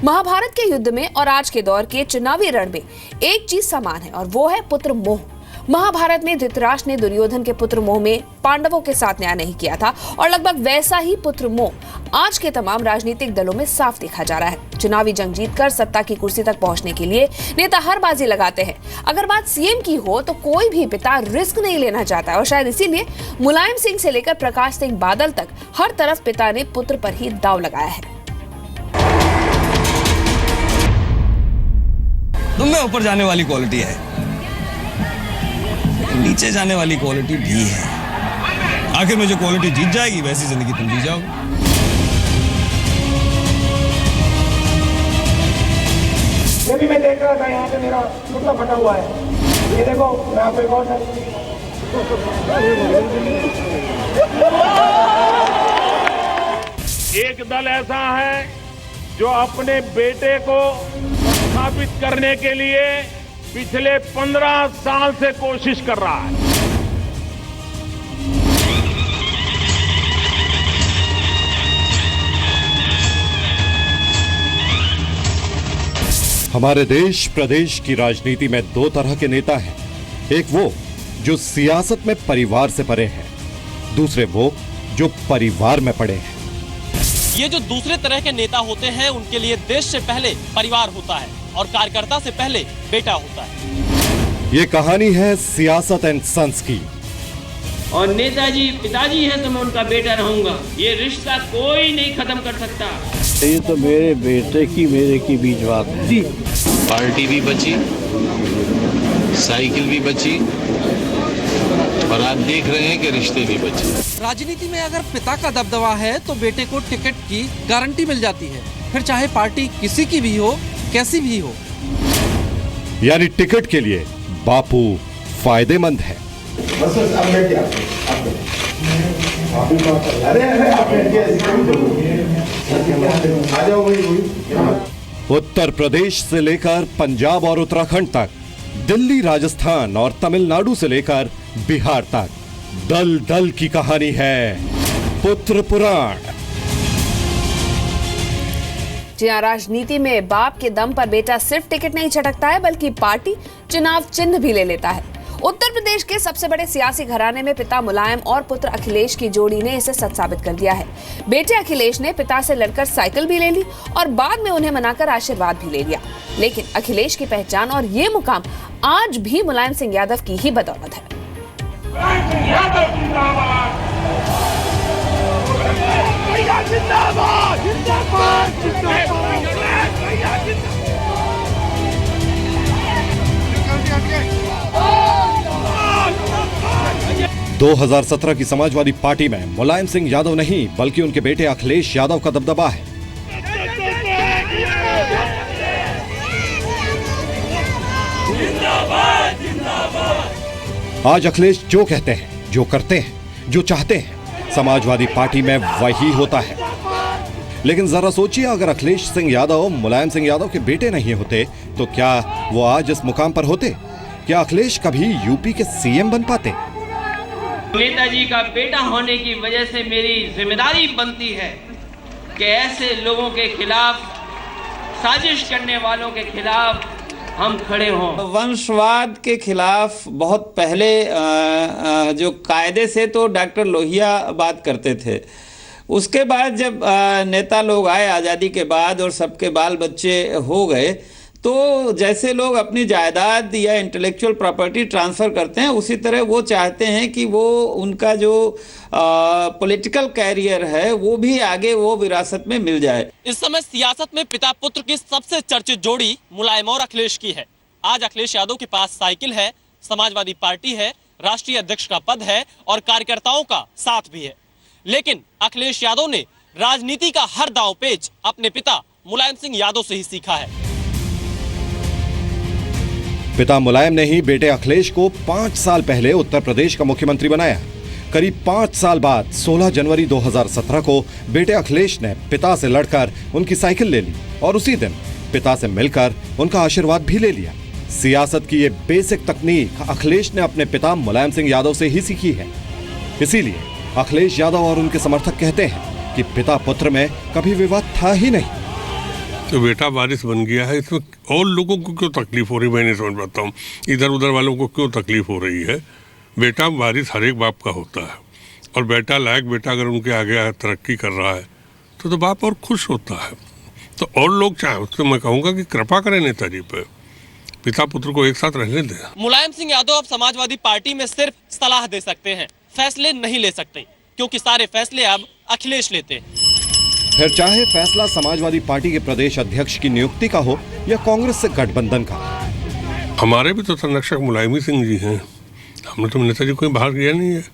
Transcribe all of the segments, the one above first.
महाभारत के युद्ध में और आज के दौर के चुनावी रण में एक चीज समान है और वो है पुत्र मोह। महाभारत में धृतराष्ट्र ने दुर्योधन के पुत्र मोह में पांडवों के साथ न्याय नहीं किया था और लगभग वैसा ही पुत्र मोह आज के तमाम राजनीतिक दलों में साफ देखा जा रहा है। चुनावी जंग जीतकर सत्ता की कुर्सी तक पहुंचने के लिए नेता हर बाजी लगाते हैं। अगर बात सीएम की हो तो कोई भी पिता रिस्क नहीं लेना चाहता है और शायद इसीलिए मुलायम सिंह से लेकर प्रकाश सिंह बादल तक हर तरफ पिता ने पुत्र पर ही दांव लगाया है। तुम में ऊपर जाने वाली क्वालिटी है, नीचे जाने वाली क्वालिटी भी है। आखिर में जो क्वालिटी जीत जाएगी वैसी जिंदगी तुम जी जाओगे। ये भी मैं देख रहा था, यहाँ पे मेरा टुकड़ा फटा हुआ है। ये देखो, मैं आपको एक और एक दल ऐसा है जो अपने बेटे को स्थापित करने के लिए पिछले 15 साल से कोशिश कर रहा है। हमारे देश प्रदेश की राजनीति में दो तरह के नेता हैं। एक वो जो सियासत में परिवार से परे हैं, दूसरे वो जो परिवार में पड़े हैं। ये जो दूसरे तरह के नेता होते हैं उनके लिए देश से पहले परिवार होता है और कार्यकर्ता से पहले बेटा होता है। ये कहानी है सियासत एंड सन्स की। और नेताजी पिताजी हैं तो मैं उनका बेटा रहूंगा। ये रिश्ता कोई नहीं खत्म कर सकता। ये तो मेरे बेटे की मेरे की बीच बात है जी। पार्टी भी बची, साइकिल भी बची और आप देख रहे हैं कि रिश्ते भी बचे। राजनीति में अगर पिता का दबदबा है तो बेटे को टिकट की गारंटी मिल जाती है, फिर चाहे पार्टी किसी की भी हो, कैसी भी हो। यानी टिकट के लिए बापू फायदेमंद है। उत्तर प्रदेश से लेकर पंजाब और उत्तराखंड तक, दिल्ली, राजस्थान और तमिलनाडु से लेकर बिहार तक दल दल की कहानी है पुत्र पुराण। जी हाँ, राजनीति में बाप के दम पर बेटा सिर्फ टिकट नहीं झटकता है बल्कि पार्टी चुनाव चिन्ह भी ले लेता है। उत्तर प्रदेश के सबसे बड़े सियासी घराने में पिता मुलायम और पुत्र अखिलेश की जोड़ी ने इसे सच साबित कर दिया है। बेटे अखिलेश ने पिता से लड़कर साइकिल भी ले ली और बाद में उन्हें मनाकर आशीर्वाद भी ले लिया। लेकिन अखिलेश की पहचान और ये मुकाम आज भी मुलायम सिंह यादव की ही बदौलत है। जिंदाबाद, जिंदाबाद, जिंदाबाद। 2017 की समाजवादी पार्टी में मुलायम सिंह यादव नहीं बल्कि उनके बेटे अखिलेश यादव का दबदबा है। आज अखिलेश जो कहते हैं, जो करते हैं, जो चाहते हैं, समाजवादी पार्टी में वही होता है। लेकिन जरा सोचिए, अगर अखिलेश सिंह यादव मुलायम सिंह यादव के बेटे नहीं होते तो क्या वो आज इस मुकाम पर होते? क्या अखिलेश कभी यूपी के सीएम बन पाते? नेताजी का बेटा होने की वजह से मेरी जिम्मेदारी बनती है कि ऐसे लोगों के खिलाफ, साजिश करने वालों के खिलाफ हम खड़े हों। वंशवाद के खिलाफ बहुत पहले जो कायदे से तो डॉक्टर लोहिया बात करते थे। उसके बाद जब नेता लोग आए आज़ादी के बाद और सबके बाल बच्चे हो गए, तो जैसे लोग अपनी जायदाद या इंटेलेक्चुअल प्रॉपर्टी ट्रांसफ़र करते हैं, उसी तरह वो चाहते हैं कि वो उनका जो पॉलिटिकल कैरियर है वो भी आगे वो विरासत में मिल जाए। इस समय सियासत में पिता पुत्र की सबसे चर्चित जोड़ी मुलायम और अखिलेश की है। आज अखिलेश यादव के पास साइकिल है, समाजवादी पार्टी है, राष्ट्रीय अध्यक्ष का पद है और कार्यकर्ताओं का साथ भी है। लेकिन अखिलेश यादव ने राजनीति का हर दांवपेच अपने पिता मुलायम सिंह यादव से ही सीखा है। पिता मुलायम ने ही बेटे अखिलेश को 5 साल पहले उत्तर प्रदेश का मुख्यमंत्री बनाया। करीब 5 साल बाद 16 जनवरी 2017 को बेटे अखिलेश ने पिता से लड़कर उनकी साइकिल ले ली और उसी दिन पिता से मिलकर उनका आशीर्वाद भी ले लिया। सियासत की ये बेसिक तकनीक अखिलेश ने अपने पिता मुलायम सिंह यादव से ही सीखी है। इसीलिए अखिलेश यादव और उनके समर्थक कहते हैं कि पिता पुत्र में कभी विवाद था ही नहीं। तो बेटा वारिस बन गया है। इसमें और लोगों को क्यों तकलीफ हो रही है मैं नहीं समझ पाता हूँ। इधर उधर वालों को क्यों तकलीफ हो रही है। बेटा वारिस हर एक बाप का होता है, और बेटा लायक बेटा अगर उनके आगे तरक्की कर रहा है तो बाप और खुश होता है। तो और लोग चाहे तो मैं कहूँगा कि कृपा करें नेताजी पे, पिता पुत्र को एक साथ रहने दें। मुलायम सिंह यादव अब समाजवादी पार्टी में सिर्फ सलाह दे सकते हैं, फैसले नहीं ले सकते, क्योंकि सारे फैसले अब अखिलेश लेते हैं। फिर चाहे फैसला समाजवादी पार्टी के प्रदेश अध्यक्ष की नियुक्ति का हो या कांग्रेस से गठबंधन का। हमारे भी तो संरक्षक मुलायम सिंह जी हैं। हमने तो नेताजी को बाहर किया नहीं है।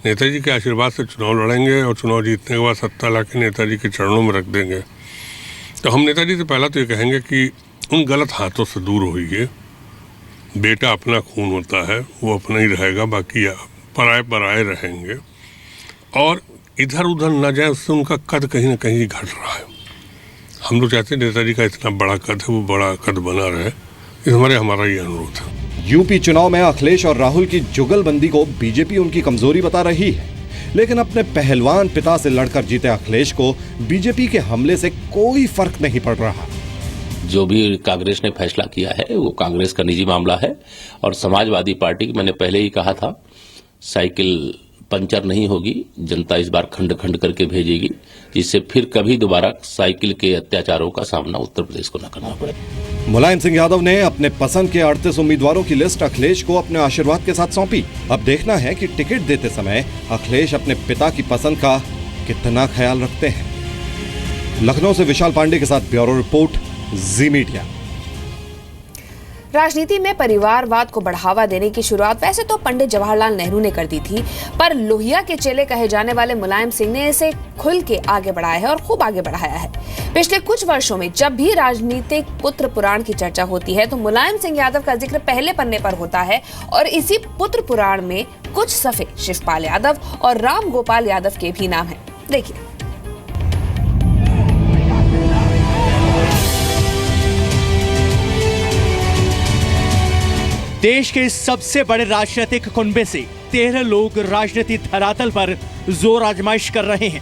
नेताजी के आशीर्वाद से चुनाव लड़ेंगे और चुनाव जीतने के बाद सत्ता लाके नेताजी के चरणों में रख देंगे। तो हम नेताजी से पहला तो ये कहेंगे कि उन गलत हाथों से दूर होइए। बेटा अपना खून होता है, वो अपना ही रहेगा, बाकी पराए रहेंगे। और इधर उधर न जाए, उससे उनका कद कहीं ना कहीं घट रहा है। हम लोग चाहते हैं नेताजी का इतना बड़ा कद है, वो बड़ा कद बना रहे। इस हमारा ये अनुरोध है। यूपी चुनाव में अखिलेश और राहुल की जुगलबंदी को बीजेपी उनकी कमजोरी बता रही है, लेकिन अपने पहलवान पिता से लड़कर जीते अखिलेश को बीजेपी के हमले से कोई फर्क नहीं पड़ रहा। जो भी कांग्रेस ने फैसला किया है वो कांग्रेस का निजी मामला है, और समाजवादी पार्टी मैंने पहले ही कहा था साइकिल पंचर नहीं होगी। जनता इस बार खंड खंड करके भेजेगी, जिससे फिर कभी दोबारा साइकिल के अत्याचारों का सामना उत्तर प्रदेश को न करना पड़े। मुलायम सिंह यादव ने अपने पसंद के 38 उम्मीदवारों की लिस्ट अखिलेश को अपने आशीर्वाद के साथ सौंपी। अब देखना है कि टिकट देते समय अखिलेश अपने पिता की पसंद का कितना ख्याल रखते हैं। लखनऊ से विशाल पांडे के साथ ब्यूरो रिपोर्ट, जी मीडिया। राजनीति में परिवारवाद को बढ़ावा देने की शुरुआत वैसे तो पंडित जवाहरलाल नेहरू ने कर दी थी, पर लोहिया के चेले कहे जाने वाले मुलायम सिंह ने इसे खुल के आगे बढ़ाया है और खूब आगे बढ़ाया है। पिछले कुछ वर्षों में जब भी राजनीतिक पुत्र पुराण की चर्चा होती है तो मुलायम सिंह यादव का जिक्र पहले पन्ने पर होता है, और इसी पुत्र पुराण में कुछ सफे शिवपाल यादव और राम गोपाल यादव के भी नाम है। देखिए। देश के सबसे बड़े राजनीतिक कुनबे से 13 लोग राजनीति धरातल पर जोर आजमाइश कर रहे हैं।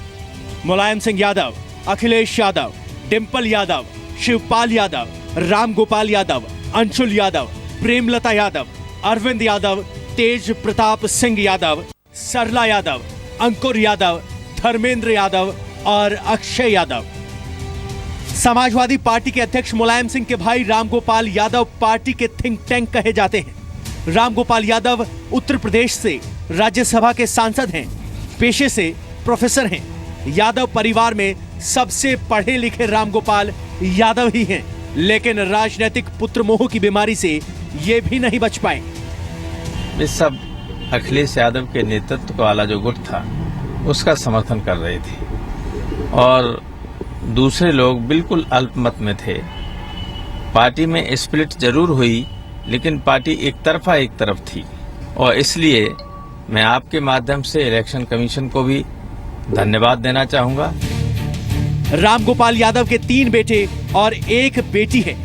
मुलायम सिंह यादव, अखिलेश यादव, डिंपल यादव, शिवपाल यादव, राम गोपाल यादव, अंशुल यादव, प्रेमलता यादव, अरविंद यादव, तेज प्रताप सिंह यादव, सरला यादव, अंकुर यादव, धर्मेंद्र यादव और अक्षय यादव। समाजवादी पार्टी के अध्यक्ष मुलायम सिंह के भाई रामगोपाल यादव पार्टी के थिंक टैंक कहे जाते हैं। रामगोपाल यादव उत्तर प्रदेश से राज्यसभा के सांसद हैं, पेशे से प्रोफेसर हैं। यादव परिवार में सबसे पढ़े लिखे रामगोपाल यादव ही हैं, लेकिन राजनीतिक पुत्र मोह की बीमारी से ये भी नहीं बच पाए। वे सब अखिलेश यादव के नेतृत्व वाला जो गुट था उसका समर्थन कर रहे थे, और दूसरे लोग बिल्कुल अल्पमत में थे। पार्टी में स्प्लिट जरूर हुई, लेकिन पार्टी एक तरफ थी, और इसलिए मैं आपके माध्यम से इलेक्शन कमीशन को भी धन्यवाद देना चाहूंगा। रामगोपाल यादव के 3 बेटे और 1 बेटी है।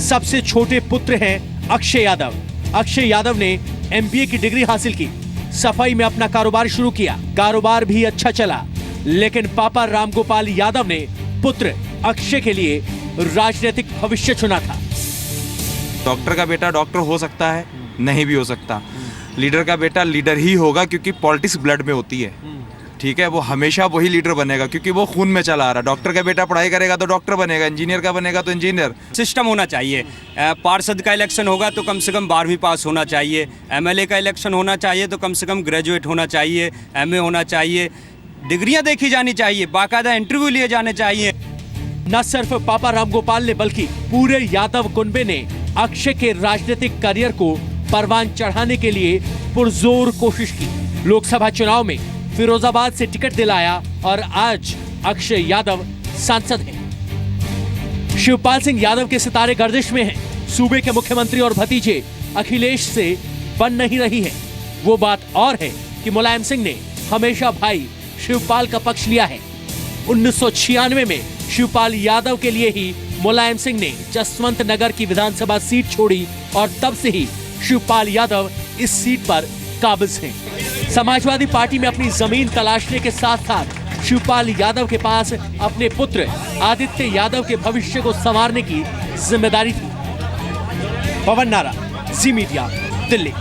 सबसे छोटे पुत्र हैं अक्षय यादव। अक्षय यादव ने MBA की डिग्री हासिल की, सफाई में अपना कारोबार शुरू किया। कारोबार भी अच्छा चला, लेकिन पापा रामगोपाल यादव ने पुत्र अक्षय के लिए राजनीतिक भविष्य चुना था। डॉक्टर का बेटा डॉक्टर हो सकता है, नहीं भी हो सकता। लीडर का बेटा लीडर ही होगा, क्योंकि पॉलिटिक्स ब्लड में होती है। ठीक है, वो हमेशा वही लीडर बनेगा क्योंकि वो खून में चला आ रहा है। डॉक्टर का बेटा पढ़ाई करेगा तो डॉक्टर बनेगा, इंजीनियर का बनेगा तो इंजीनियर। सिस्टम होना चाहिए। पार्षद का इलेक्शन होगा तो कम से कम 12वीं पास होना चाहिए। MLA का इलेक्शन होना चाहिए तो कम से कम ग्रेजुएट होना चाहिए, MA होना चाहिए। डिग्रियां देखी जानी चाहिए, बाकायदा इंटरव्यू लिए जाने चाहिए। न सिर्फ पापा रामगोपाल ने बल्कि पूरे यादव कुनबे ने अक्षय के राजनीतिक करियर को परवान चढ़ाने के लिए पुरजोर कोशिश की। लोकसभा चुनाव में फिरोजाबाद से टिकट दिलाया और आज अक्षय यादव सांसद हैं। शिवपाल सिंह यादव के सितारे गर्दिश में हैं। सूबे के मुख्यमंत्री और भतीजे अखिलेश से बन नहीं रही है। वो बात और है कि मुलायम सिंह ने हमेशा भाई शिवपाल का पक्ष लिया है। 1996 में शिवपाल यादव के लिए ही मुलायम सिंह ने जसवंत नगर की विधानसभा सीट छोड़ी और तब से ही शिवपाल यादव इस सीट पर काबिज हैं। समाजवादी पार्टी में अपनी जमीन तलाशने के साथ साथ शिवपाल यादव के पास अपने पुत्र आदित्य यादव के भविष्य को संवारने की जिम्मेदारी थी। पवन नारा, जी मीडिया, दिल्ली।